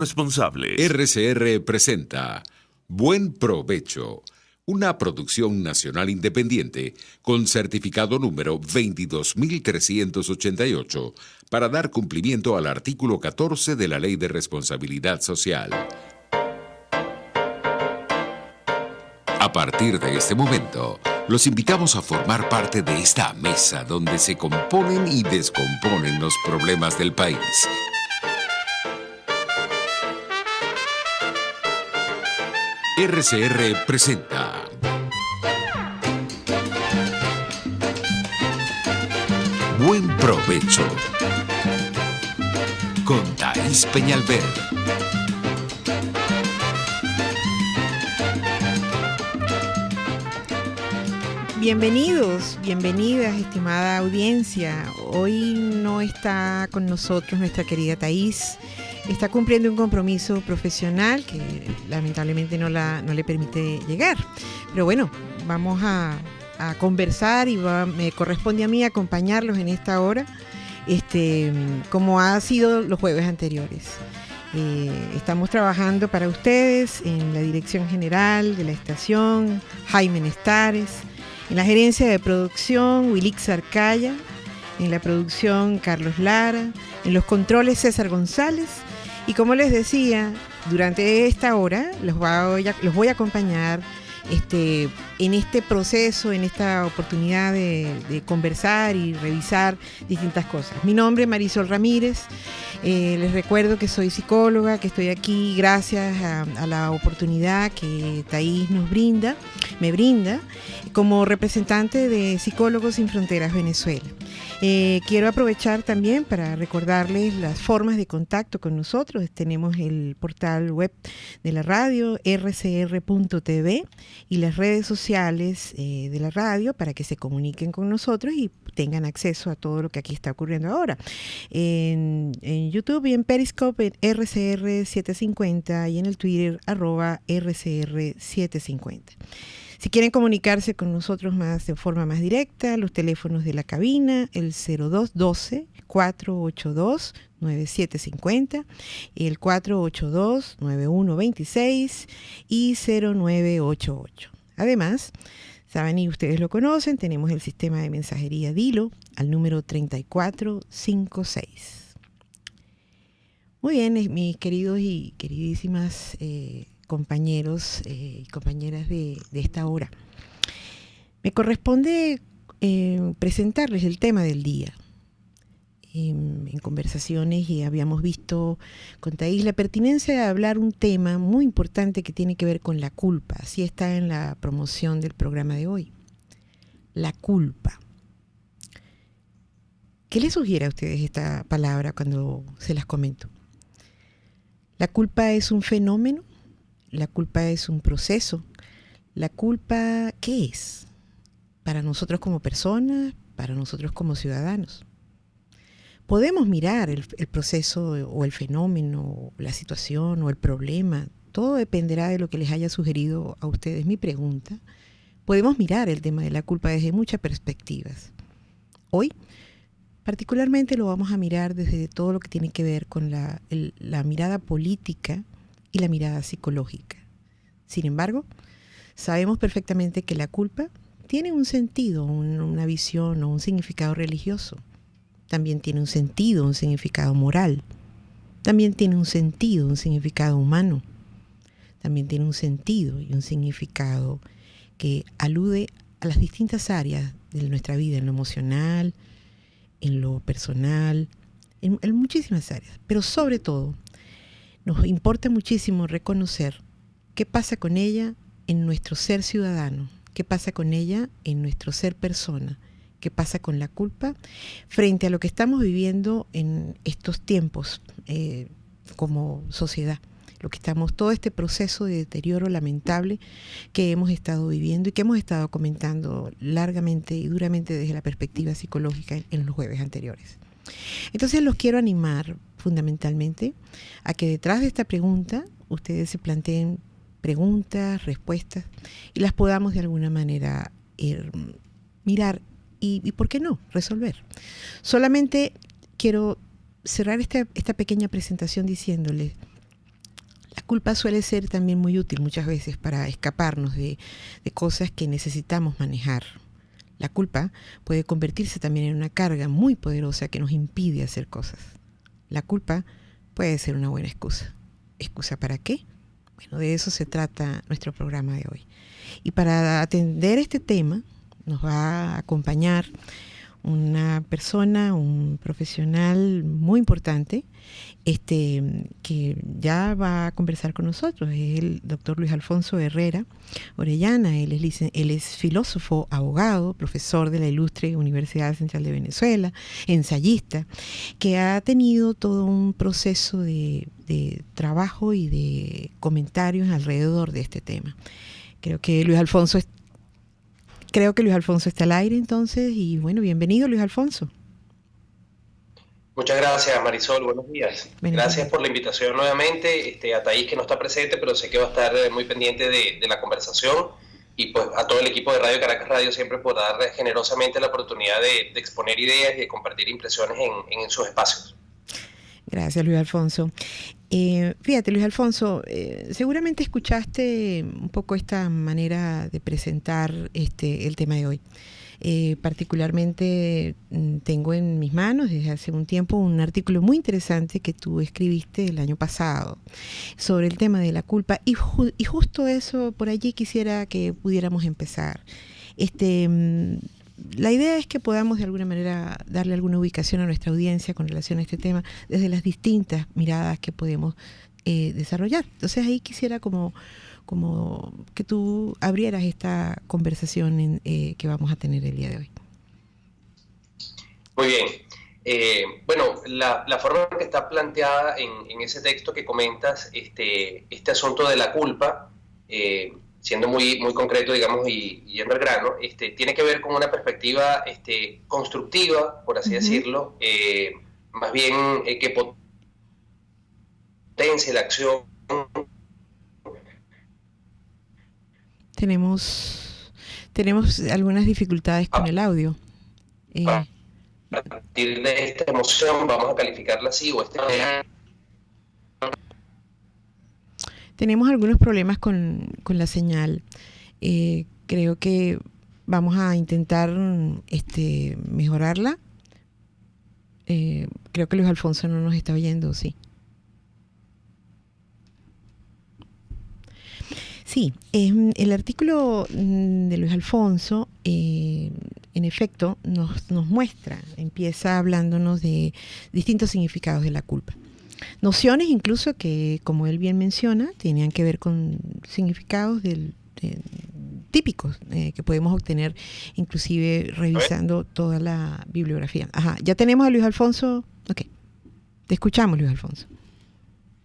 Responsable. RCR presenta Buen Provecho, una producción nacional independiente con certificado número 22388 para dar cumplimiento al artículo 14 de la Ley de Responsabilidad Social. A partir de este momento, los invitamos a formar parte de esta mesa donde se componen y descomponen los problemas del país. RCR presenta Buen Provecho con Thaís Peñalver. Bienvenidos, bienvenidas, estimada audiencia. Hoy no está con nosotros nuestra querida Thaís. Está cumpliendo un compromiso profesional que lamentablemente no le permite llegar. Pero bueno, vamos a conversar y me corresponde a mí acompañarlos en esta hora, como ha sido los jueves anteriores. Estamos trabajando para ustedes en la dirección general de la estación, Jaime Nestares, en la gerencia de producción, Wilix Arcaya, en la producción, Carlos Lara, en los controles, César González. Y como les decía, durante esta hora los voy a acompañar en este proceso, en esta oportunidad de conversar y revisar distintas cosas. Mi nombre es Marisol Ramírez. Les recuerdo que soy psicóloga, que estoy aquí gracias a la oportunidad que Thaís me brinda como representante de Psicólogos Sin Fronteras Venezuela. Quiero aprovechar también para recordarles las formas de contacto con nosotros. Tenemos el portal web de la radio, rcr.tv, y las redes sociales de la radio para que se comuniquen con nosotros y tengan acceso a todo lo que aquí está ocurriendo ahora. En YouTube y en Periscope, en RCR750, y en el Twitter, @RCR750. Si quieren comunicarse con nosotros de forma más directa, los teléfonos de la cabina, el 0212-482-9750, el 482-9126 y 0988. Además, saben y ustedes lo conocen, tenemos el sistema de mensajería Dilo al número 3456. Muy bien, mis queridos y queridísimas compañeros y compañeras de esta hora. Me corresponde presentarles el tema del día. En conversaciones y habíamos visto con Thaís la pertinencia de hablar un tema muy importante que tiene que ver con la culpa. Así está en la promoción del programa de hoy. La culpa. ¿Qué les sugiere a ustedes esta palabra cuando se las comento? ¿La culpa es un fenómeno? ¿La culpa es un proceso? ¿La culpa qué es? Para nosotros como personas, para nosotros como ciudadanos. Podemos mirar el proceso o el fenómeno, o la situación o el problema. Todo dependerá de lo que les haya sugerido a ustedes mi pregunta. Podemos mirar el tema de la culpa desde muchas perspectivas. Hoy, particularmente, lo vamos a mirar desde todo lo que tiene que ver con la mirada política y la mirada psicológica. Sin embargo, sabemos perfectamente que la culpa tiene un sentido, una visión o un significado religioso. También tiene un sentido, un significado moral. También tiene un sentido, un significado humano. También tiene un sentido y un significado que alude a las distintas áreas de nuestra vida, en lo emocional, en lo personal, en muchísimas áreas. Pero sobre todo, nos importa muchísimo reconocer qué pasa con ella en nuestro ser ciudadano, qué pasa con ella en nuestro ser persona, qué pasa con la culpa frente a lo que estamos viviendo en estos tiempos como sociedad. Todo este proceso de deterioro lamentable que hemos estado viviendo y que hemos estado comentando largamente y duramente desde la perspectiva psicológica en los jueves anteriores. Entonces los quiero animar fundamentalmente a que detrás de esta pregunta ustedes se planteen preguntas, respuestas y las podamos de alguna manera mirar y ¿por qué no? Resolver. Solamente quiero cerrar esta pequeña presentación diciéndoles culpa suele ser también muy útil muchas veces para escaparnos de cosas que necesitamos manejar. La culpa puede convertirse también en una carga muy poderosa que nos impide hacer cosas. La culpa puede ser una buena excusa. ¿Excusa para qué? Bueno, de eso se trata nuestro programa de hoy. Y para atender este tema nos va a acompañar una persona, un profesional muy importante, que ya va a conversar con nosotros. Es el doctor Luis Alfonso Herrera Orellana. Él es filósofo, abogado, profesor de la ilustre Universidad Central de Venezuela, ensayista, que ha tenido todo un proceso de trabajo y de comentarios alrededor de este tema. Creo que Luis Alfonso está al aire entonces, y bueno, bienvenido Luis Alfonso. Muchas gracias, Marisol, buenos días. Gracias por la invitación nuevamente, a Thaís, que no está presente, pero sé que va a estar muy pendiente de la conversación, y pues a todo el equipo de Radio Caracas Radio siempre por dar generosamente la oportunidad de exponer ideas y de compartir impresiones en sus espacios. Gracias, Luis Alfonso. Fíjate, Luis Alfonso, seguramente escuchaste un poco esta manera de presentar el tema de hoy. Particularmente tengo en mis manos desde hace un tiempo un artículo muy interesante que tú escribiste el año pasado sobre el tema de la culpa, y justo eso, por allí quisiera que pudiéramos empezar. La idea es que podamos de alguna manera darle alguna ubicación a nuestra audiencia con relación a este tema desde las distintas miradas que podemos desarrollar. Entonces ahí quisiera como que tú abrieras esta conversación que vamos a tener el día de hoy. Muy bien. Bueno, la forma en que está planteada en ese texto que comentas, este asunto de la culpa, siendo muy concreto, digamos, y yendo al grano, tiene que ver con una perspectiva constructiva, por así decirlo, más bien que potencie la acción. Tenemos algunas dificultades con el audio. A partir de esta emoción, vamos a calificarla así, o tenemos algunos problemas con la señal. Creo que vamos a intentar mejorarla. Creo que Luis Alfonso no nos está oyendo, ¿sí? Sí, el artículo de Luis Alfonso, en efecto, nos muestra, empieza hablándonos de distintos significados de la culpa. Nociones incluso que, como él bien menciona, tenían que ver con significados típicos que podemos obtener inclusive revisando toda la bibliografía. Ajá, ya tenemos a Luis Alfonso. Ok, te escuchamos, Luis Alfonso.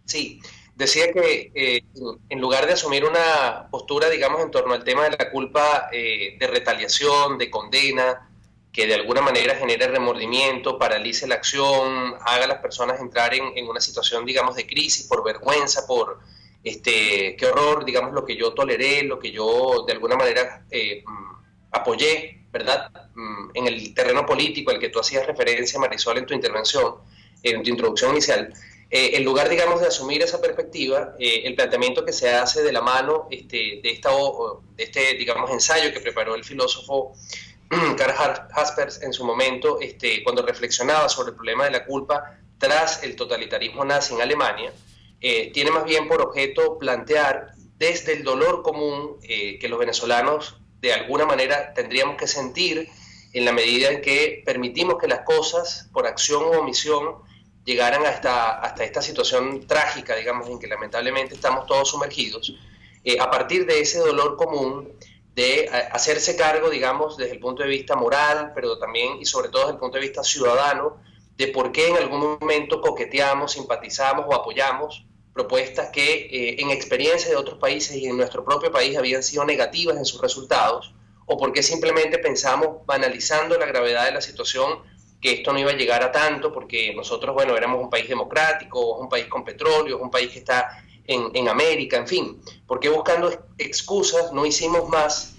Sí, decía que en lugar de asumir una postura, digamos, en torno al tema de la culpa de retaliación, de condena, que de alguna manera genere remordimiento, paralice la acción, haga a las personas entrar en una situación, digamos, de crisis, por vergüenza, por qué horror, digamos, lo que yo toleré, lo que yo de alguna manera apoyé, ¿verdad? En el terreno político al que tú hacías referencia, Marisol, en tu intervención, en tu introducción inicial. En lugar, digamos, de asumir esa perspectiva, el planteamiento que se hace de la mano de este, digamos, ensayo que preparó el filósofo Karl Jaspers en su momento, cuando reflexionaba sobre el problema de la culpa tras el totalitarismo nazi en Alemania, tiene más bien por objeto plantear desde el dolor común que los venezolanos de alguna manera tendríamos que sentir en la medida en que permitimos que las cosas, por acción u omisión, llegaran hasta esta situación trágica, digamos, en que lamentablemente estamos todos sumergidos, a partir de ese dolor común de hacerse cargo, digamos, desde el punto de vista moral, pero también y sobre todo desde el punto de vista ciudadano, de por qué en algún momento coqueteamos, simpatizamos o apoyamos propuestas que en experiencia de otros países y en nuestro propio país habían sido negativas en sus resultados, o por qué simplemente pensamos, banalizando la gravedad de la situación, que esto no iba a llegar a tanto, porque nosotros, bueno, éramos un país democrático, un país con petróleo, un país que está en América, en fin. Porque buscando excusas no hicimos más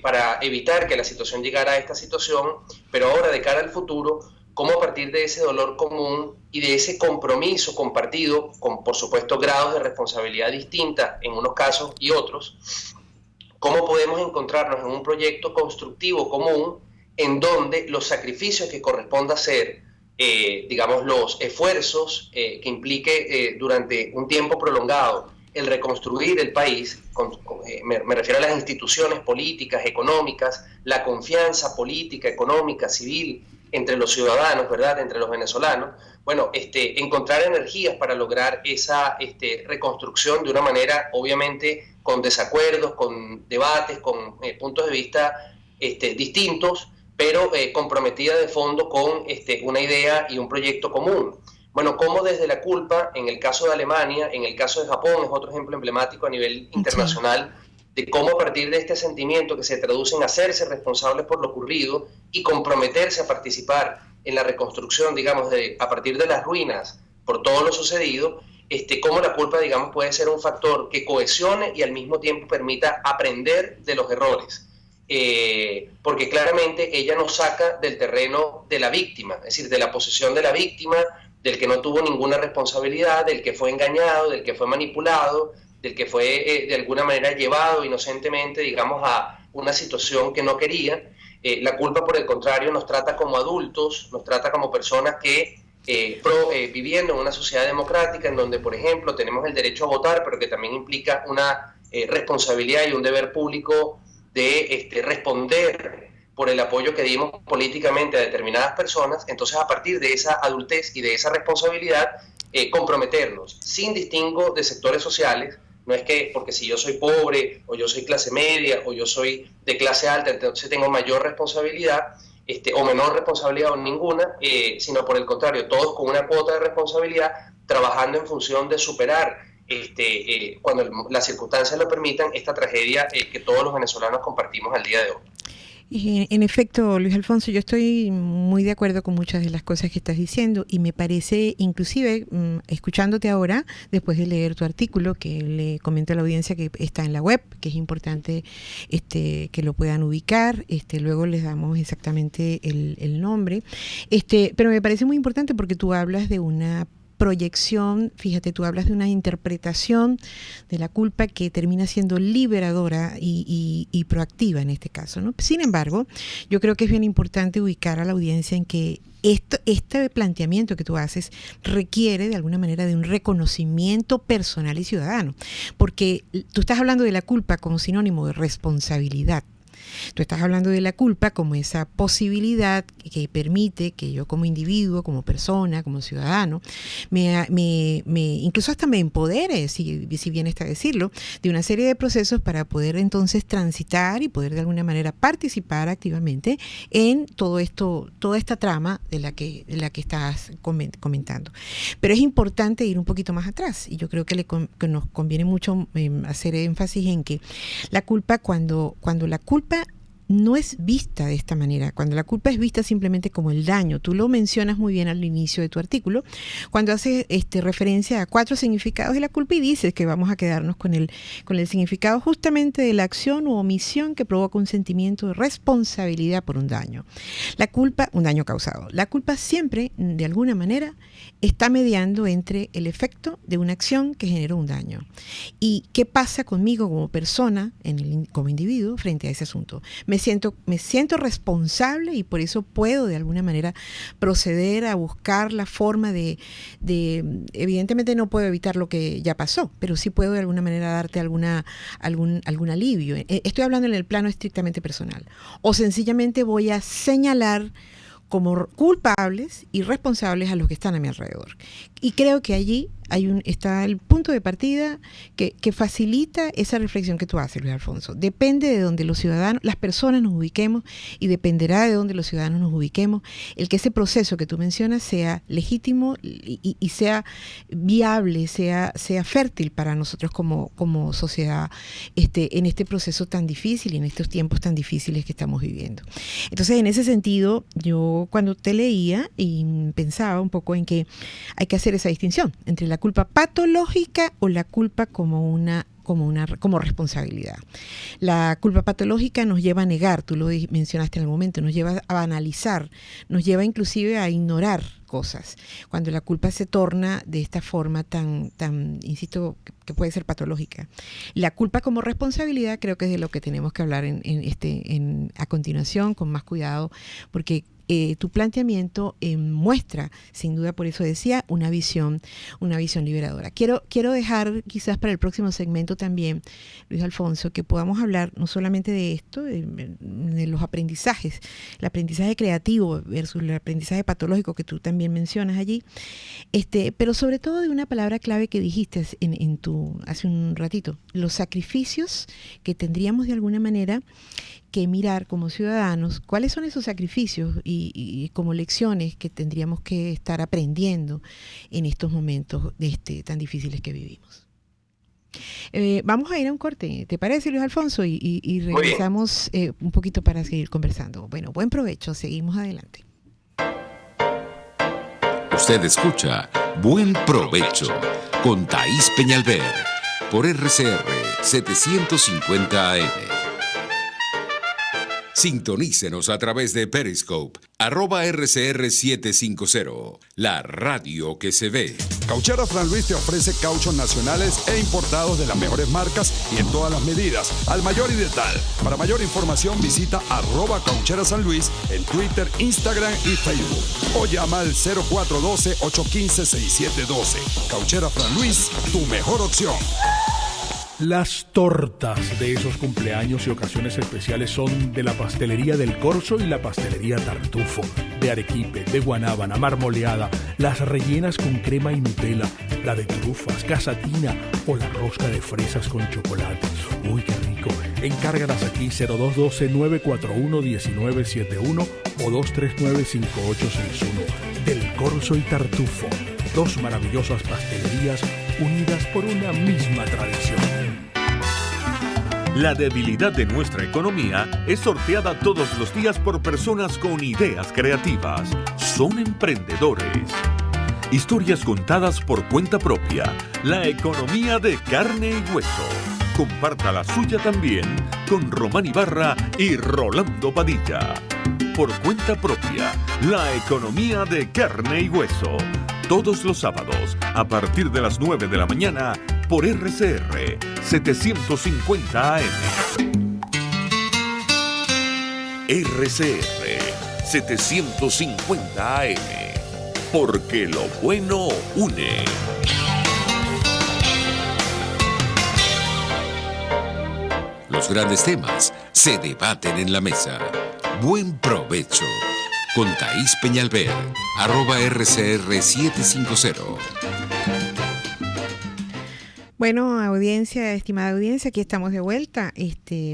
para evitar que la situación llegara a esta situación, pero ahora de cara al futuro cómo a partir de ese dolor común y de ese compromiso compartido, con por supuesto grados de responsabilidad distintas en unos casos y otros, cómo podemos encontrarnos en un proyecto constructivo común en donde los sacrificios que corresponda hacer, digamos, los esfuerzos que implique durante un tiempo prolongado el reconstruir el país, me refiero a las instituciones políticas, económicas, la confianza política, económica, civil entre los ciudadanos, ¿verdad?, entre los venezolanos, bueno, encontrar energías para lograr esa reconstrucción de una manera, obviamente, con desacuerdos, con debates, con puntos de vista distintos, pero comprometida de fondo con una idea y un proyecto común. Bueno, como desde la culpa, en el caso de Alemania, en el caso de Japón, es otro ejemplo emblemático a nivel internacional, de cómo a partir de este sentimiento que se traduce en hacerse responsables por lo ocurrido y comprometerse a participar en la reconstrucción, digamos, a partir de las ruinas por todo lo sucedido, cómo la culpa, digamos, puede ser un factor que cohesione y al mismo tiempo permita aprender de los errores. Porque claramente ella nos saca del terreno de la víctima, es decir, de la posición de la víctima, del que no tuvo ninguna responsabilidad, del que fue engañado, del que fue manipulado, del que fue de alguna manera llevado inocentemente, digamos, a una situación que no quería. La culpa, por el contrario, nos trata como adultos, nos trata como personas que viviendo en una sociedad democrática en donde, por ejemplo, tenemos el derecho a votar, pero que también implica una responsabilidad y un deber público de responder por el apoyo que dimos políticamente a determinadas personas. Entonces, a partir de esa adultez y de esa responsabilidad, comprometernos sin distingo de sectores sociales. No es que porque si yo soy pobre o yo soy clase media o yo soy de clase alta, entonces tengo mayor responsabilidad o menor responsabilidad o ninguna, sino por el contrario, todos con una cuota de responsabilidad, trabajando en función de superar, cuando las circunstancias lo permitan, esta tragedia que todos los venezolanos compartimos al día de hoy. En efecto, Luis Alfonso, yo estoy muy de acuerdo con muchas de las cosas que estás diciendo y me parece, inclusive, escuchándote ahora, después de leer tu artículo, que le comento a la audiencia que está en la web, que es importante que lo puedan ubicar, luego les damos exactamente el nombre, pero me parece muy importante porque tú hablas de una proyección, fíjate, tú hablas de una interpretación de la culpa que termina siendo liberadora y proactiva en este caso, ¿no? Sin embargo, yo creo que es bien importante ubicar a la audiencia en que este planteamiento que tú haces requiere de alguna manera de un reconocimiento personal y ciudadano, porque tú estás hablando de la culpa como sinónimo de responsabilidad. Tú estás hablando de la culpa como esa posibilidad que permite que yo como individuo, como persona, como ciudadano, incluso hasta me empodere, si bien está decirlo, de una serie de procesos para poder entonces transitar y poder de alguna manera participar activamente en todo esto, toda esta trama de la que estás comentando. Pero es importante ir un poquito más atrás y yo creo que nos conviene mucho hacer énfasis en que la culpa, cuando la culpa no es vista de esta manera, cuando la culpa es vista simplemente como el daño. Tú lo mencionas muy bien al inicio de tu artículo, cuando haces referencia a 4 significados de la culpa y dices que vamos a quedarnos con el significado justamente de la acción u omisión que provoca un sentimiento de responsabilidad por un daño. La culpa, un daño causado. La culpa siempre, de alguna manera, está mediando entre el efecto de una acción que generó un daño. ¿Y qué pasa conmigo como persona, como individuo, frente a ese asunto? Me siento responsable y por eso puedo de alguna manera proceder a buscar la forma de evidentemente no puedo evitar lo que ya pasó, pero sí puedo de alguna manera darte algún alivio. Estoy hablando en el plano estrictamente personal. O sencillamente voy a señalar como culpables y responsables a los que están a mi alrededor. Y creo que allí está el punto de partida que facilita esa reflexión que tú haces, Luis Alfonso. Depende de donde los ciudadanos, las personas nos ubiquemos y dependerá de donde los ciudadanos nos ubiquemos, el que ese proceso que tú mencionas sea legítimo y sea viable, sea fértil para nosotros como sociedad en este proceso tan difícil y en estos tiempos tan difíciles que estamos viviendo. Entonces, en ese sentido, yo cuando te leía y pensaba un poco en que hay que hacer esa distinción entre la culpa patológica o la culpa como como responsabilidad. La culpa patológica nos lleva a negar, tú lo mencionaste en el momento, nos lleva a banalizar, nos lleva inclusive a ignorar cosas. Cuando la culpa se torna de esta forma tan insisto, que puede ser patológica. La culpa como responsabilidad creo que es de lo que tenemos que hablar a continuación con más cuidado, porque tu planteamiento muestra, sin duda, por eso decía, una visión liberadora. Quiero dejar quizás para el próximo segmento también, Luis Alfonso, que podamos hablar no solamente de esto, de los aprendizajes, el aprendizaje creativo versus el aprendizaje patológico que tú también mencionas allí, pero sobre todo de una palabra clave que dijiste hace un ratito, los sacrificios que tendríamos de alguna manera que mirar como ciudadanos, cuáles son esos sacrificios y como lecciones que tendríamos que estar aprendiendo en estos momentos tan difíciles que vivimos. Vamos a ir a un corte, ¿te parece, Luis Alfonso? Y regresamos un poquito para seguir conversando. Bueno, buen provecho, seguimos adelante. Usted escucha Buen Provecho con Thaís Peñalver por RCR 750 AM. Sintonícenos a través de Periscope, @RCR750, la radio que se ve. Cauchera Fran Luis te ofrece cauchos nacionales e importados de las mejores marcas y en todas las medidas, al mayor y de tal. Para mayor información visita @Cauchera San Luis en Twitter, Instagram y Facebook. O llama al 0412-815-6712. Cauchera Fran Luis, tu mejor opción. Las tortas de esos cumpleaños y ocasiones especiales son de la Pastelería del Corso y la Pastelería Tartufo, de arequipe, de guanábana, marmoleada, las rellenas con crema y Nutella, la de trufas, casatina o la rosca de fresas con chocolate. ¡Uy, qué rico! Encárgalas aquí 0212-941-1971 o 239-5861. Del Corso y Tartufo, dos maravillosas pastelerías unidas por una misma tradición. La debilidad de nuestra economía es sorteada todos los días por personas con ideas creativas. Son emprendedores. Historias contadas por cuenta propia. La economía de carne y hueso. Comparta la suya también con Román Ibarra y Rolando Padilla. Por cuenta propia. La economía de carne y hueso. Todos los sábados, a partir de las 9 de la mañana, por RCR 750 AM. RCR 750 AM. Porque lo bueno une. Los grandes temas se debaten en la mesa. Buen provecho. Con Thaís Peñalver, @RCR750. Bueno, estimada audiencia, aquí estamos de vuelta.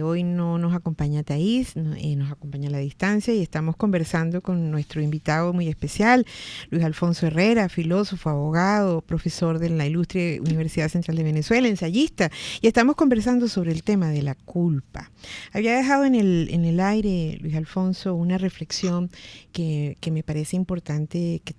Hoy no nos acompaña Thaís, nos acompaña a la distancia y estamos conversando con nuestro invitado muy especial, Luis Alfonso Herrera, filósofo, abogado, profesor de la Ilustre Universidad Central de Venezuela, ensayista, y estamos conversando sobre el tema de la culpa. Había dejado en el aire, Luis Alfonso, una reflexión que me parece importante que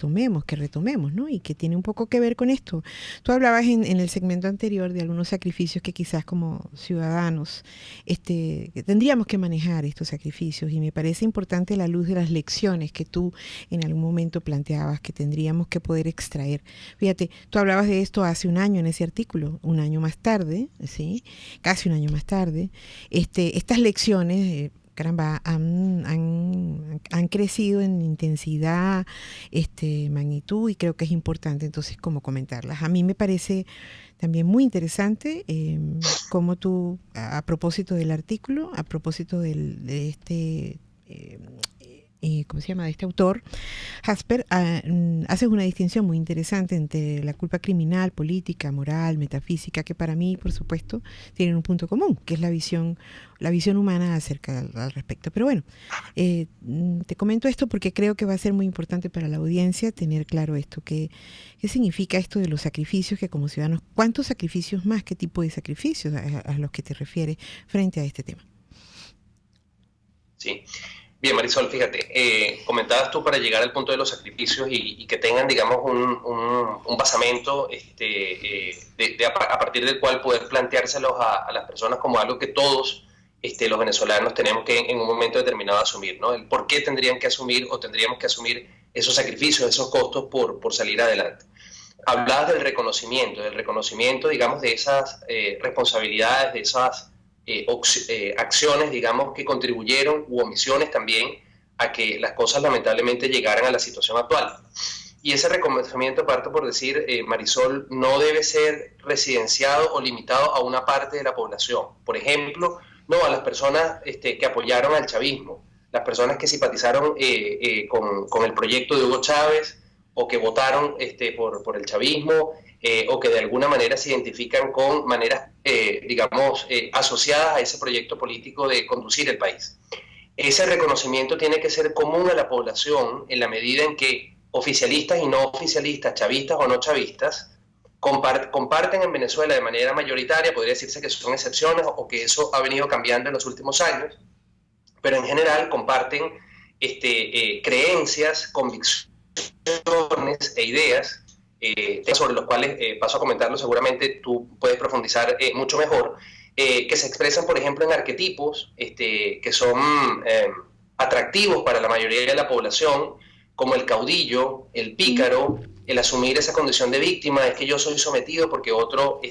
retomemos, ¿no? Y que tiene un poco que ver con esto. Tú hablabas en el segmento anterior de algunos sacrificios que quizás como ciudadanos que tendríamos que manejar estos sacrificios, y me parece importante a la luz de las lecciones que tú en algún momento planteabas que tendríamos que poder extraer. Fíjate, tú hablabas de esto hace un año en ese artículo, un año más tarde, ¿sí? Casi un año más tarde, estas lecciones caramba, han crecido en intensidad, magnitud, y creo que es importante entonces como comentarlas. A mí me parece también muy interesante cómo tú, a propósito del artículo, a propósito de este ¿cómo se llama?, de este autor, Jasper, hace una distinción muy interesante entre la culpa criminal, política, moral, metafísica, que para mí, por supuesto, tienen un punto común, que es la visión humana acerca al respecto. Pero bueno, te comento esto porque creo que va a ser muy importante para la audiencia tener claro esto, qué significa esto de los sacrificios, que como ciudadanos, ¿cuántos sacrificios más, qué tipo de sacrificios a los que te refieres frente a este tema? Sí. Bien, Marisol, fíjate, comentabas tú para llegar al punto de los sacrificios y que tengan, digamos, un basamento a partir del cual poder planteárselos a las personas como algo que todos los venezolanos tenemos que en un momento determinado asumir, ¿no? El por qué tendrían que asumir o tendríamos que asumir esos sacrificios, esos costos por salir adelante. Hablabas del reconocimiento, digamos, de esas responsabilidades, de esas acciones, digamos, que contribuyeron, u omisiones también, a que las cosas lamentablemente llegaran a la situación actual. Y ese reconocimiento, parto por decir, Marisol, no debe ser residenciado o limitado a una parte de la población. Por ejemplo, no a las personas que apoyaron al chavismo, las personas que simpatizaron con el proyecto de Hugo Chávez, o que votaron por el chavismo, o que de alguna manera se identifican con maneras, digamos, asociadas a ese proyecto político de conducir el país. Ese reconocimiento tiene que ser común a la población en la medida en que oficialistas y no oficialistas, chavistas o no chavistas, comparten en Venezuela de manera mayoritaria. Podría decirse que son excepciones o que eso ha venido cambiando en los últimos años, pero en general comparten creencias, convicciones e ideas sobre los cuales paso a comentarlo, seguramente tú puedes profundizar mucho mejor, que se expresan, por ejemplo, en arquetipos que son atractivos para la mayoría de la población, como el caudillo, el pícaro, el asumir esa condición de víctima, es que yo soy sometido porque otro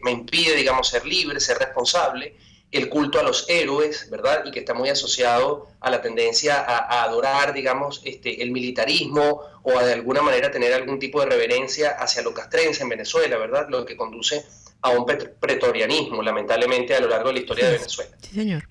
me impide, digamos, ser libre, ser responsable, el culto a los héroes, ¿verdad? Y que está muy asociado a la tendencia a adorar, digamos, el militarismo o a de alguna manera tener algún tipo de reverencia hacia lo castrense en Venezuela, ¿verdad? Lo que conduce a un pretorianismo, lamentablemente, a lo largo de la historia de Venezuela. Sí, señor.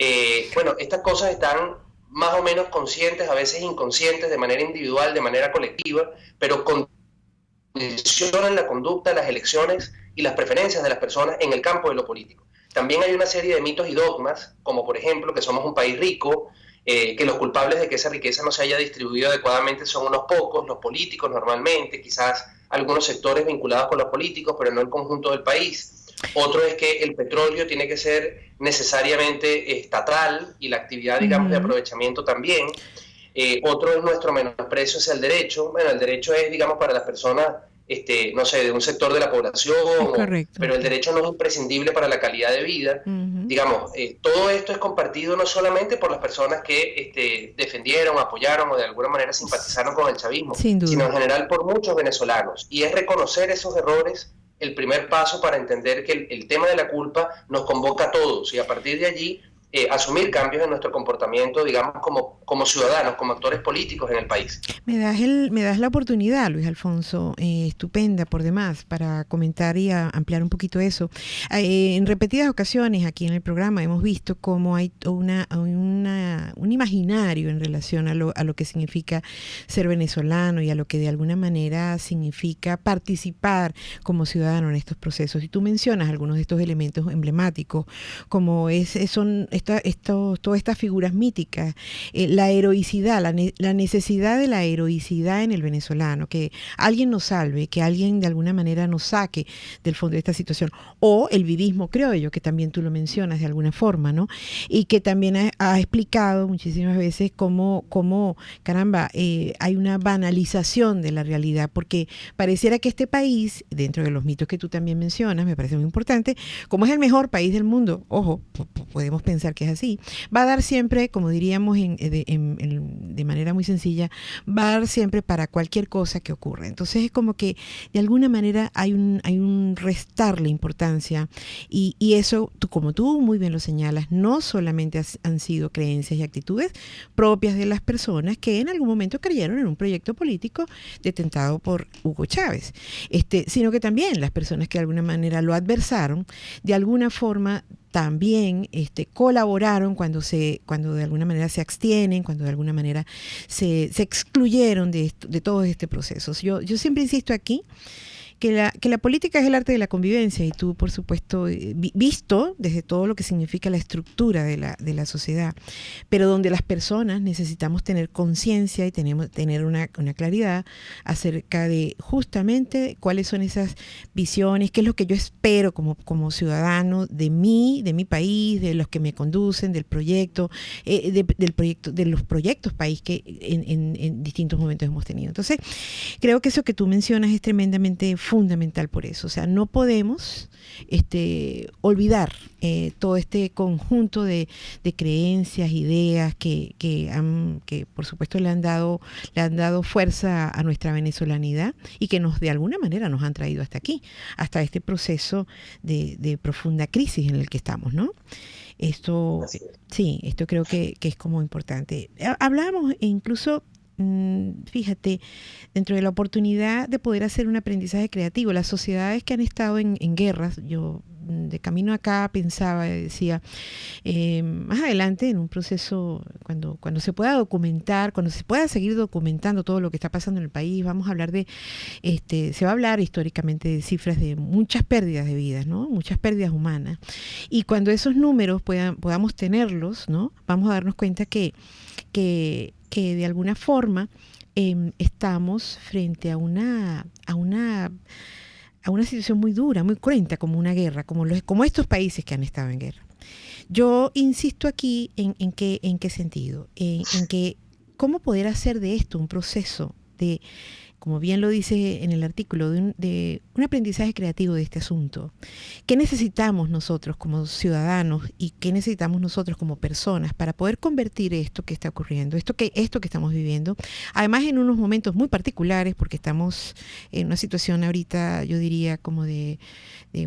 Bueno, estas cosas están más o menos conscientes, a veces inconscientes, de manera individual, de manera colectiva, pero condicionan la conducta, las elecciones y las preferencias de las personas en el campo de lo político. También hay una serie de mitos y dogmas, como por ejemplo que somos un país rico, que los culpables de que esa riqueza no se haya distribuido adecuadamente son unos pocos, los políticos normalmente, quizás algunos sectores vinculados con los políticos, pero no el conjunto del país. Otro es que el petróleo tiene que ser necesariamente estatal y la actividad, digamos, de aprovechamiento también. Otro es nuestro menosprecio hacia el derecho. Bueno, el derecho es, digamos, para las personas, no sé, de un sector de la población, pero el derecho no es imprescindible para la calidad de vida. Digamos, todo esto es compartido no solamente por las personas que defendieron, apoyaron o de alguna manera simpatizaron con el chavismo, sino en general por muchos venezolanos. Y es reconocer esos errores el primer paso para entender que el tema de la culpa nos convoca a todos, y a partir de allí asumir cambios en nuestro comportamiento, digamos, como ciudadanos, como actores políticos en el país. Me das la oportunidad, Luis Alfonso, estupenda por demás, para comentar y ampliar un poquito eso. En repetidas ocasiones aquí en el programa hemos visto cómo hay un imaginario en relación a lo que significa ser venezolano y a lo que de alguna manera significa participar como ciudadano en estos procesos. Y tú mencionas algunos de estos elementos emblemáticos, como son todas estas figuras míticas, la heroicidad, la necesidad de la heroicidad en el venezolano, que alguien nos salve, que alguien de alguna manera nos saque del fondo de esta situación, o el vivismo criollo, que también tú lo mencionas de alguna forma, ¿no? Y que también ha explicado muchísimas veces cómo caramba, hay una banalización de la realidad, porque pareciera que este país, dentro de los mitos que tú también mencionas, me parece muy importante, como es el mejor país del mundo, ojo, podemos pensar que es así, va a dar siempre, como diríamos de manera muy sencilla, va a dar siempre para cualquier cosa que ocurra. Entonces es como que de alguna manera hay un restarle importancia, y eso, como tú muy bien lo señalas, no solamente han sido creencias y actitudes propias de las personas que en algún momento creyeron en un proyecto político detentado por Hugo Chávez, sino que también las personas que de alguna manera lo adversaron, de alguna forma también colaboraron cuando de alguna manera se abstienen, cuando de alguna manera se excluyeron de todo este proceso. Yo siempre insisto aquí que la política es el arte de la convivencia, y tú, por supuesto, visto desde todo lo que significa la estructura de la sociedad, pero donde las personas necesitamos tener conciencia y tener una claridad acerca de justamente cuáles son esas visiones, qué es lo que yo espero como ciudadano de mi país, de los que me conducen, del proyecto, de los proyectos país que en distintos momentos hemos tenido. Entonces, creo que eso que tú mencionas es tremendamente fundamental por eso. O sea, no podemos olvidar todo este conjunto de creencias, ideas que por supuesto le han dado fuerza a nuestra venezolanidad y que de alguna manera nos han traído hasta aquí, hasta este proceso de profunda crisis en el que estamos, ¿no? Esto creo que es como importante. Hablábamos incluso, fíjate, dentro de la oportunidad de poder hacer un aprendizaje creativo. Las sociedades que han estado en guerras, yo de camino acá pensaba, decía, más adelante en un proceso, cuando se pueda documentar, cuando se pueda seguir documentando todo lo que está pasando en el país, vamos a hablar se va a hablar históricamente de cifras de muchas pérdidas de vidas, ¿no? Muchas pérdidas humanas. Y cuando esos números podamos tenerlos, ¿no? Vamos a darnos cuenta que de alguna forma estamos frente a una situación muy dura, muy cruenta, como una guerra, como estos países que han estado en guerra. Yo insisto aquí en qué sentido, en que cómo poder hacer de esto un proceso de, como bien lo dice en el artículo, de un aprendizaje creativo de este asunto. ¿Qué necesitamos nosotros como ciudadanos y qué necesitamos nosotros como personas para poder convertir esto que está ocurriendo, esto que estamos viviendo, además en unos momentos muy particulares, porque estamos en una situación ahorita, yo diría, como de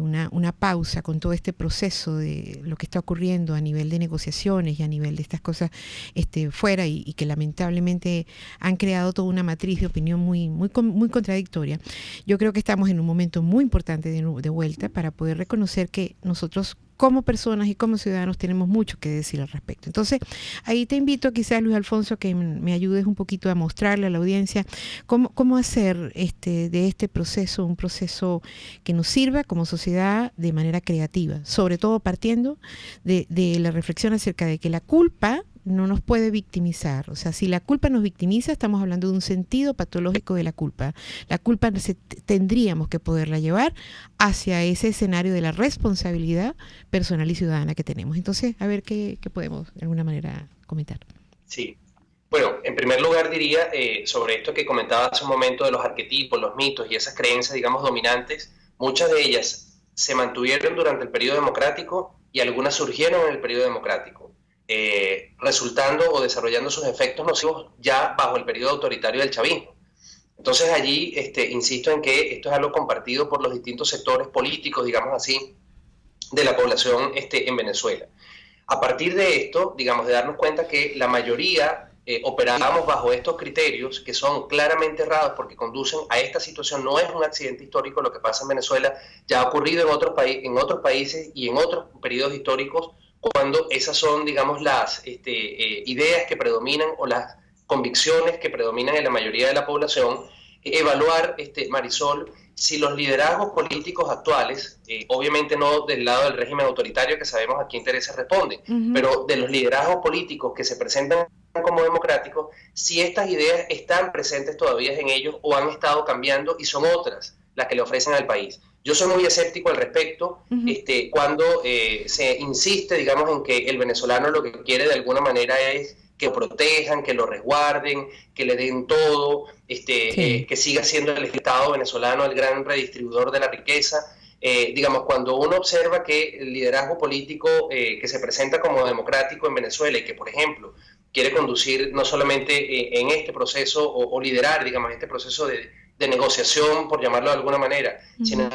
una pausa con todo este proceso de lo que está ocurriendo a nivel de negociaciones y a nivel de estas cosas fuera y que lamentablemente han creado toda una matriz de opinión muy contradictoria. Yo creo que estamos en un momento muy importante de vuelta para poder reconocer que nosotros como personas y como ciudadanos tenemos mucho que decir al respecto. Entonces, ahí te invito quizás, Luis Alfonso, que me ayudes un poquito a mostrarle a la audiencia cómo hacer de este proceso un proceso que nos sirva como sociedad de manera creativa, sobre todo partiendo de la reflexión acerca de que la culpa no nos puede victimizar. O sea, si la culpa nos victimiza, estamos hablando de un sentido patológico de la culpa. La culpa tendríamos que poderla llevar hacia ese escenario de la responsabilidad personal y ciudadana que tenemos. Entonces, a ver qué podemos de alguna manera comentar. Sí. Bueno, en primer lugar diría sobre esto que comentaba hace un momento de los arquetipos, los mitos y esas creencias, digamos, dominantes. Muchas de ellas se mantuvieron durante el periodo democrático y algunas surgieron en el periodo democrático. Resultando o desarrollando sus efectos nocivos ya bajo el periodo autoritario del chavismo. Entonces allí insisto en que esto es algo compartido por los distintos sectores políticos, digamos así, de la población en Venezuela. A partir de esto, digamos, de darnos cuenta que la mayoría operábamos bajo estos criterios que son claramente errados porque conducen a esta situación. No es un accidente histórico lo que pasa en Venezuela, ya ha ocurrido en otros países y en otros periodos históricos, cuando esas son, digamos, las ideas que predominan o las convicciones que predominan en la mayoría de la población. Evaluar, Marisol, si los liderazgos políticos actuales, obviamente no del lado del régimen autoritario que sabemos a qué intereses responden, pero de los liderazgos políticos que se presentan como democráticos, si estas ideas están presentes todavía en ellos o han estado cambiando y son otras las que le ofrecen al país. Yo soy muy escéptico al respecto cuando se insiste, digamos, en que el venezolano lo que quiere de alguna manera es que lo protejan, que lo resguarden, que le den todo, que siga siendo el Estado venezolano el gran redistribuidor de la riqueza. Digamos, cuando uno observa que el liderazgo político que se presenta como democrático en Venezuela y que, por ejemplo, quiere conducir no solamente en este proceso o liderar, digamos, este proceso de negociación, por llamarlo de alguna manera, sino en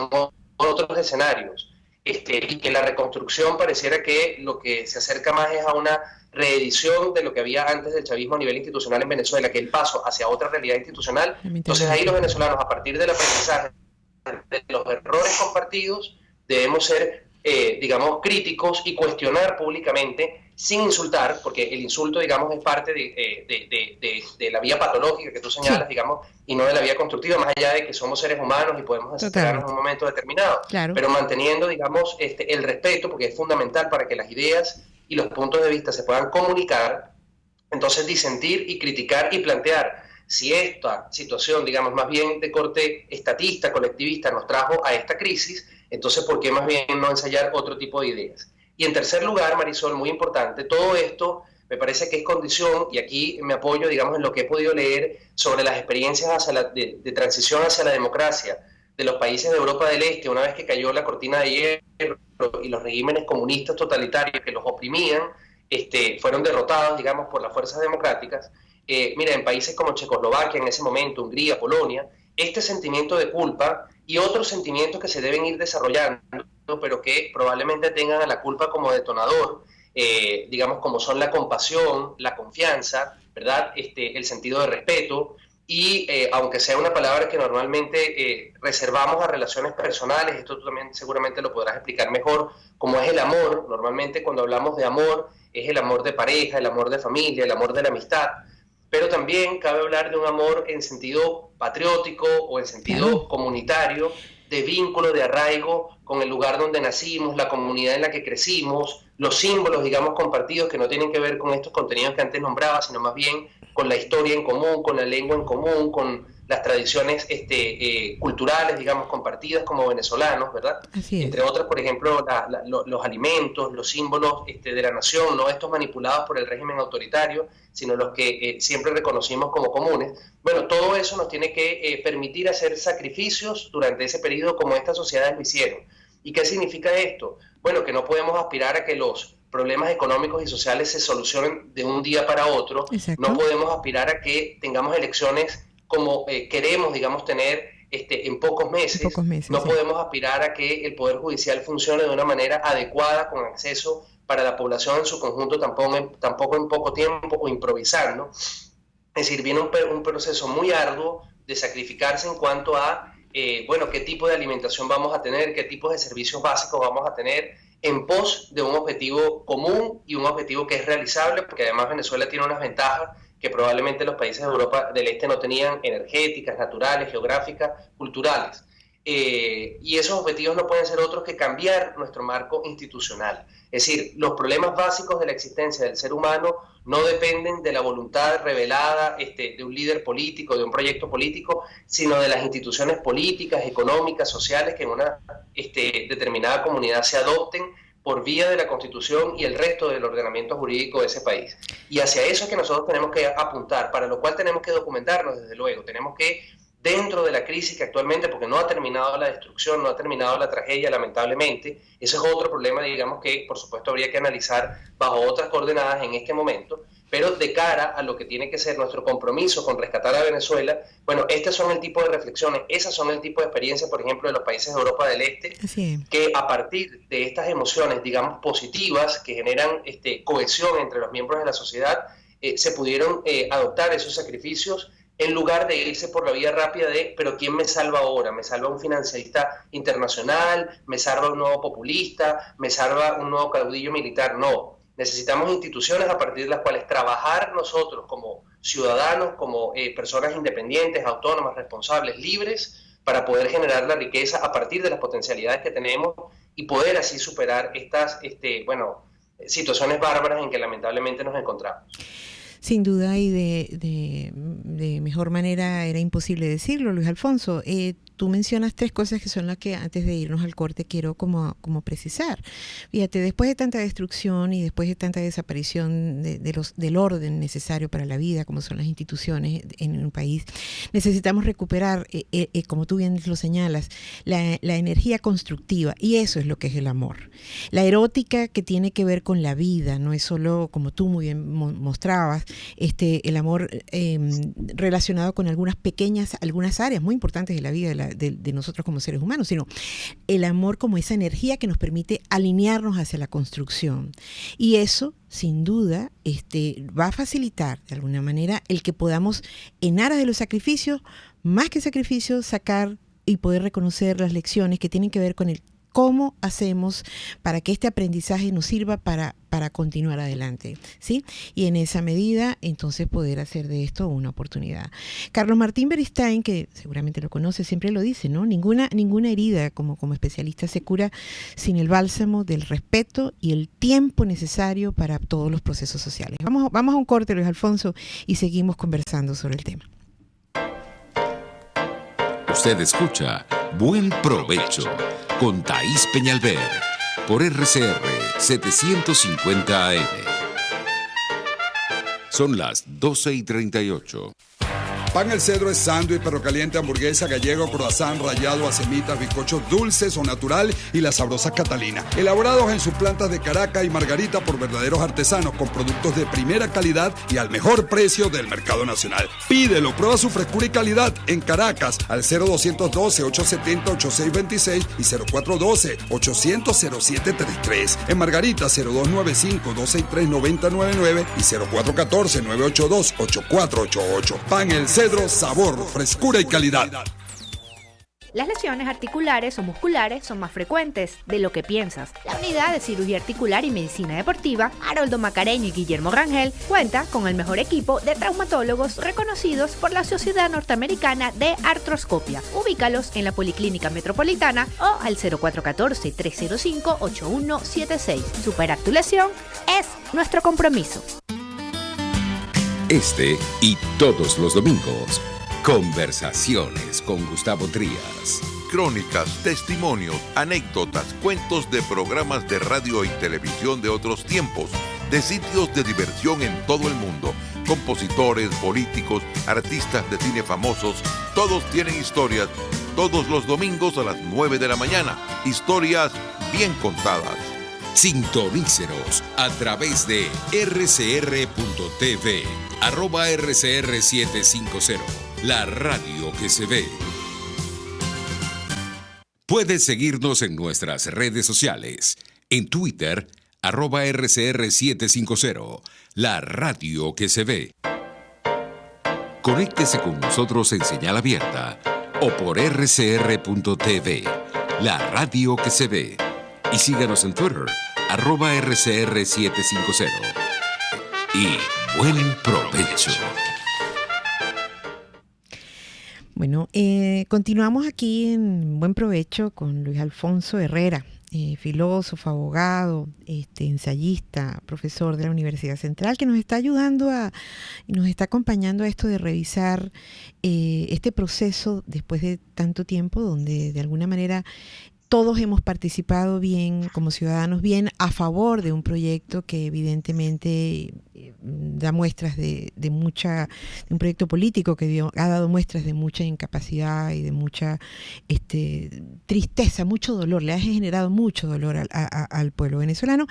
otros escenarios, y que la reconstrucción pareciera que lo que se acerca más es a una reedición de lo que había antes del chavismo a nivel institucional en Venezuela, que el paso hacia otra realidad institucional. Entonces ahí los venezolanos, a partir del aprendizaje de los errores compartidos, debemos ser digamos, críticos y cuestionar públicamente sin insultar, porque el insulto, digamos, es parte de la vía patológica que tú señalas, digamos, y no de la vía constructiva, más allá de que somos seres humanos y podemos desesperarnos en un momento determinado, pero manteniendo, digamos, el respeto, porque es fundamental para que las ideas y los puntos de vista se puedan comunicar. Entonces, disentir y criticar y plantear si esta situación, digamos, más bien de corte estatista, colectivista, nos trajo a esta crisis, entonces, ¿por qué más bien no ensayar otro tipo de ideas? Y en tercer lugar, Marisol, muy importante, todo esto me parece que es condición, y aquí me apoyo, digamos, en lo que he podido leer sobre las experiencias de transición hacia la democracia de los países de Europa del Este, una vez que cayó la cortina de hierro y los regímenes comunistas totalitarios que los oprimían, fueron derrotados, digamos, por las fuerzas democráticas. Mira, en países como Checoslovaquia en ese momento, Hungría, Polonia, este sentimiento de culpa y otros sentimientos que se deben ir desarrollando, pero que probablemente tengan a la culpa como detonador, digamos, como son la compasión, la confianza, ¿verdad? El sentido de respeto, y aunque sea una palabra que normalmente reservamos a relaciones personales, esto tú también seguramente lo podrás explicar mejor, como es el amor. Normalmente cuando hablamos de amor, es el amor de pareja, el amor de familia, el amor de la amistad, pero también cabe hablar de un amor en sentido patriótico o en sentido comunitario, de vínculo, de arraigo con el lugar donde nacimos, la comunidad en la que crecimos, los símbolos, digamos, compartidos que no tienen que ver con estos contenidos que antes nombraba, sino más bien con la historia en común, con la lengua en común, con las tradiciones culturales, digamos, compartidas como venezolanos, ¿verdad? Entre otras, por ejemplo, los alimentos, los símbolos de la nación, no estos manipulados por el régimen autoritario, sino los que siempre reconocimos como comunes. Bueno, todo eso nos tiene que permitir hacer sacrificios durante ese periodo como estas sociedades lo hicieron. ¿Y qué significa esto? Bueno, que no podemos aspirar a que los problemas económicos y sociales se solucionen de un día para otro. Exacto. No podemos aspirar a que tengamos elecciones como queremos, digamos, tener en pocos meses. No podemos aspirar a que el Poder Judicial funcione de una manera adecuada, con acceso para la población en su conjunto, tampoco en poco tiempo, o improvisando. Es decir, viene un proceso muy arduo de sacrificarse en cuanto a, bueno, qué tipo de alimentación vamos a tener, qué tipos de servicios básicos vamos a tener, en pos de un objetivo común y un objetivo que es realizable, porque además Venezuela tiene unas ventajas que probablemente los países de Europa del Este no tenían, energéticas, naturales, geográficas, culturales. Y esos objetivos no pueden ser otros que cambiar nuestro marco institucional. Es decir, los problemas básicos de la existencia del ser humano no dependen de la voluntad revelada de un líder político, de un proyecto político, sino de las instituciones políticas, económicas, sociales que en una determinada comunidad se adopten por vía de la Constitución y el resto del ordenamiento jurídico de ese país. Y hacia eso es que nosotros tenemos que apuntar, para lo cual tenemos que documentarnos, desde luego. Tenemos que, dentro de la crisis que actualmente, porque no ha terminado la destrucción, no ha terminado la tragedia, lamentablemente, ese es otro problema, digamos, que por supuesto habría que analizar bajo otras coordenadas en este momento, pero de cara a lo que tiene que ser nuestro compromiso con rescatar a Venezuela, bueno, estos son el tipo de reflexiones, esas son el tipo de experiencias, por ejemplo, de los países de Europa del Este, que a partir de estas emociones, digamos, positivas, que generan cohesión entre los miembros de la sociedad, se pudieron adoptar esos sacrificios en lugar de irse por la vía rápida de, pero ¿quién me salva ahora? ¿Me salva un financierista internacional? ¿Me salva un nuevo populista? ¿Me salva un nuevo caudillo militar? No. Necesitamos instituciones a partir de las cuales trabajar nosotros como ciudadanos, como personas independientes, autónomas, responsables, libres, para poder generar la riqueza a partir de las potencialidades que tenemos y poder así superar estas situaciones bárbaras en que lamentablemente nos encontramos. Sin duda, y de mejor manera era imposible decirlo, Luis Alfonso. Tú mencionas tres cosas que son las que antes de irnos al corte quiero como precisar. Fíjate, después de tanta destrucción y después de tanta desaparición del orden necesario para la vida, como son las instituciones en un país, necesitamos recuperar, como tú bien lo señalas, la energía constructiva, y eso es lo que es el amor. La erótica que tiene que ver con la vida, no es solo, como tú muy bien mostrabas, el amor relacionado con algunas áreas muy importantes de la vida de nosotros como seres humanos, sino el amor como esa energía que nos permite alinearnos hacia la construcción. Y eso, sin duda, va a facilitar de alguna manera el que podamos, en aras de los sacrificios, más que sacrificios, sacar y poder reconocer las lecciones que tienen que ver con el ¿Cómo hacemos para que este aprendizaje nos sirva para continuar adelante? ¿Sí? Y en esa medida, entonces, poder hacer de esto una oportunidad. Carlos Martín Beristain, que seguramente lo conoce, siempre lo dice, ¿no? Ninguna herida como especialista se cura sin el bálsamo del respeto y el tiempo necesario para todos los procesos sociales. Vamos a un corte, Luis Alfonso, y seguimos conversando sobre el tema. Usted escucha Buen Provecho con Thaís Peñalver por RCR 750 AM. Son las 12:38. Pan El Cedro es sándwich, perro caliente, hamburguesa, gallego, croissant, rallado, acemitas, bizcochos dulces o natural y las sabrosas Catalina. Elaborados en sus plantas de Caracas y Margarita por verdaderos artesanos con productos de primera calidad y al mejor precio del mercado nacional. Pídelo, prueba su frescura y calidad en Caracas al 0212-870-8626 y 0412-800-0733. En Margarita 0295-263-9099 y 0414-982-8488. Pan El Cedro, sabor, frescura y calidad. Las lesiones articulares o musculares son más frecuentes de lo que piensas. La Unidad de Cirugía Articular y Medicina Deportiva Haroldo Macareño y Guillermo Rangel cuenta con el mejor equipo de traumatólogos reconocidos por la Sociedad Norteamericana de Artroscopia. Ubícalos en la Policlínica Metropolitana o al 0414-305-8176. Superar tu lesión es nuestro compromiso. Este y todos los domingos, Conversaciones con Gustavo Trías. Crónicas, testimonios, anécdotas, cuentos de programas de radio y televisión de otros tiempos, de sitios de diversión en todo el mundo, compositores, políticos, artistas de cine famosos, todos tienen historias, todos los domingos a las 9 de la mañana, historias bien contadas. Sintonícenos a través de rcr.tv, @rcr750, la radio que se ve. Puedes seguirnos en nuestras redes sociales, en Twitter, @rcr750, la radio que se ve. Conéctese con nosotros en señal abierta o por rcr.tv, la radio que se ve. Y síganos en Twitter, @rcr750. Y buen provecho. Bueno, continuamos aquí en Buen Provecho con Luis Alfonso Herrera, filósofo, abogado, ensayista, profesor de la Universidad Central, que nos está ayudando y nos está acompañando a esto de revisar este proceso después de tanto tiempo, donde de alguna manera todos hemos participado bien, como ciudadanos, bien a favor de un proyecto que evidentemente da muestras de un proyecto político que ha dado muestras de mucha incapacidad y de mucha tristeza, mucho dolor, le ha generado mucho dolor al pueblo venezolano,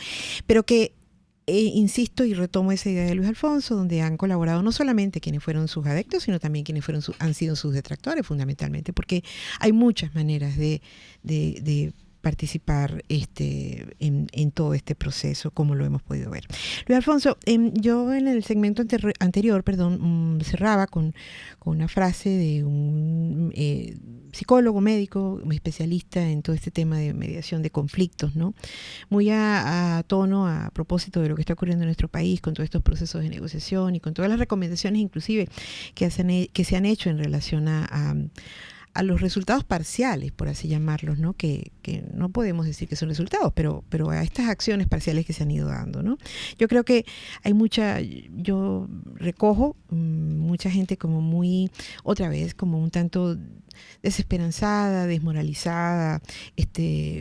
pero que insisto y retomo esa idea de Luis Alfonso, donde han colaborado no solamente quienes fueron sus adeptos, sino también quienes han sido sus detractores, fundamentalmente, porque hay muchas maneras de participar en todo este proceso, como lo hemos podido ver. Luis Alfonso, yo en el segmento anterior, cerraba con una frase de un psicólogo, médico, especialista en todo este tema de mediación de conflictos, ¿no? Muy a tono, a propósito de lo que está ocurriendo en nuestro país con todos estos procesos de negociación y con todas las recomendaciones inclusive que se han hecho en relación a los resultados parciales, por así llamarlos, ¿no? Que no podemos decir que son resultados, pero a estas acciones parciales que se han ido dando, ¿no? Yo creo que hay yo recojo mucha gente como muy, otra vez, como un tanto desesperanzada, desmoralizada,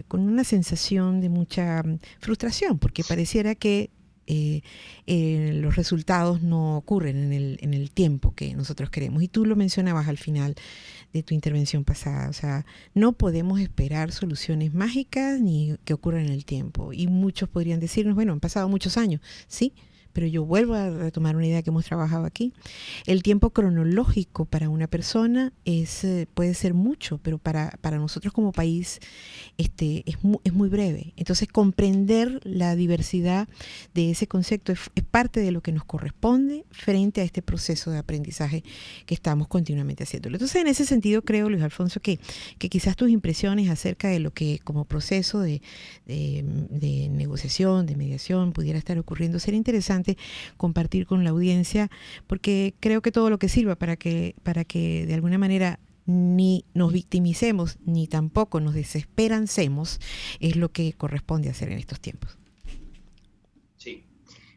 con una sensación de mucha frustración, porque pareciera que los resultados no ocurren en el tiempo que nosotros queremos. Y tú lo mencionabas al final de tu intervención pasada. O sea, no podemos esperar soluciones mágicas ni que ocurran en el tiempo. Y muchos podrían decirnos, bueno, han pasado muchos años, sí, pero yo vuelvo a retomar una idea que hemos trabajado aquí. El tiempo cronológico para una persona puede ser mucho, pero para nosotros como país es muy breve. Entonces, comprender la diversidad de ese concepto es parte de lo que nos corresponde frente a este proceso de aprendizaje que estamos continuamente haciéndolo. Entonces, en ese sentido, creo, Luis Alfonso, que quizás tus impresiones acerca de lo que como proceso de negociación, de mediación pudiera estar ocurriendo, sería interesante compartir con la audiencia, porque creo que todo lo que sirva para que de alguna manera ni nos victimicemos ni tampoco nos desesperancemos es lo que corresponde hacer en estos tiempos. Sí.